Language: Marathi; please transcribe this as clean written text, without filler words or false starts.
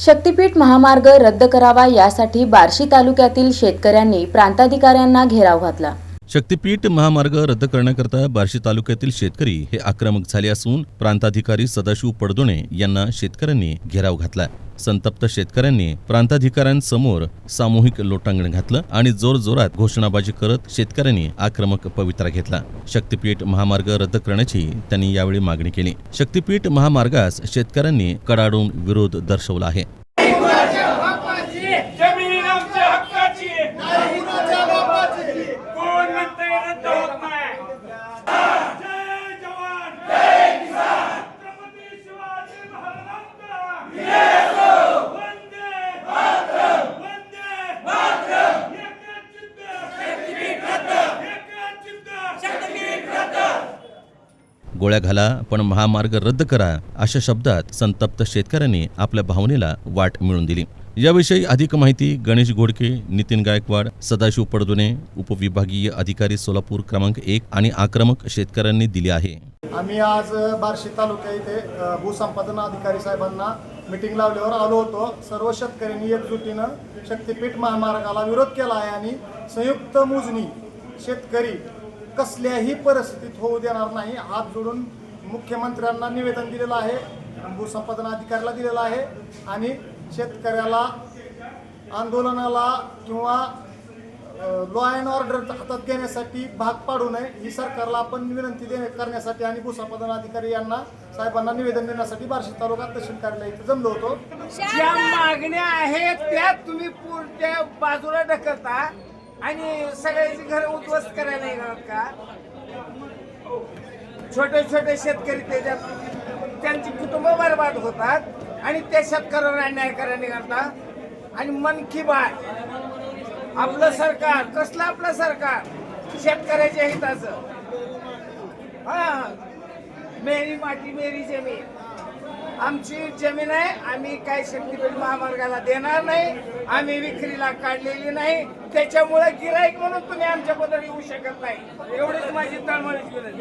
शक्तीपीठ महामार्ग रद्द करावा यासाठी बार्शी तालुक्यातील शेतकऱ्यांनी प्रांताधिकाऱ्यांना घेराव घातला। शक्तीपीठ महामार्ग रद्द करण्याकरता बार्शी तालुक्यातील शेतकरी हे आक्रमक झाले असून प्रांताधिकारी सदाशिव पडदोणे यांना शेतकऱ्यांनी घेराव घातला। संतप्त शेतकऱ्यांनी प्रांताधिकाऱ्यांसमोर सामूहिक लोटांगण घातलं आणि जोरजोरात घोषणाबाजी करत शेतकऱ्यांनी आक्रमक पवित्रा घेतला। शक्तीपीठ महामार्ग रद्द करण्याची त्यांनी यावेळी मागणी केली। शक्तीपीठ महामार्गास शेतकऱ्यांनी कडाडून विरोध दर्शवला आहे। गोळ्या घाला पण महामार्ग रद्द करा अशा शब्दात संतप्त शेतकऱ्यांनी आपल्या भावनेला वाट मिळवून दिली। याविषयी अधिक माहिती गणेश घोडके, नितीन गायकवाड, सदाशिव पडदोणे, उपविभागीय अधिकारी सोलापूर क्रमांक 1 आणि आक्रमक शेतकऱ्यांनी दिली आहे। आम्ही आज बार्शी तालुक्या इथे भूसंपादन अधिकारी साहेबांना मीटिंग लावल्यावर आलो होतो। सर्व शेतकऱ्यांनी एकजुटीनं शक्तीपीठ महामार्गाला विरोध केला आहे आणि संयुक्त मोजणी शेतकरी कसल्याही परिस्थितीत होऊ देणार नाही। हात जोडून मुख्यमंत्र्यांना निवेदन दिलेलं आहे, भूसंपादन अधिकाऱ्याला दिलेलं आहे आणि शेतकऱ्याला आंदोलनाला किंवा लॉ अँड ऑर्डर हातात घेण्यासाठी भाग पाडू नये ही सरकारला आपण विनंती करण्यासाठी आणि भूसंपादन अधिकारी यांना साहेबांना निवेदन देण्यासाठी बार्शी तालुका तहसील कार्यालय इथे जमलो होतो। ज्या मागण्या आहेत त्या तुम्ही पुढच्या बाजूला ढकलता आणि सगळ्याची घर उद्ध्वस्त करायला येणार का? छोटे छोटे शेतकरी त्याच्यात त्यांची कुटुंब बरबाद होतात आणि त्या शेतकऱ्यांवर अन्याय करायला निघतात। आणि मन की बात आपलं सरकार कसलं आपलं सरकार शेतकऱ्याच्या हिताचं। मेरी माती मेरी जमीन, आमची जमीन आहे, आम्ही काय शक्तीपीठ महामार्गाला देणार नाही, आम्ही विक्रीला काढलेली नाही, त्याच्यामुळे गिराईक म्हणून तुम्ही आमच्या बद्दल येऊ शकत नाही। एवढीच माझी तळमळीची विनंती।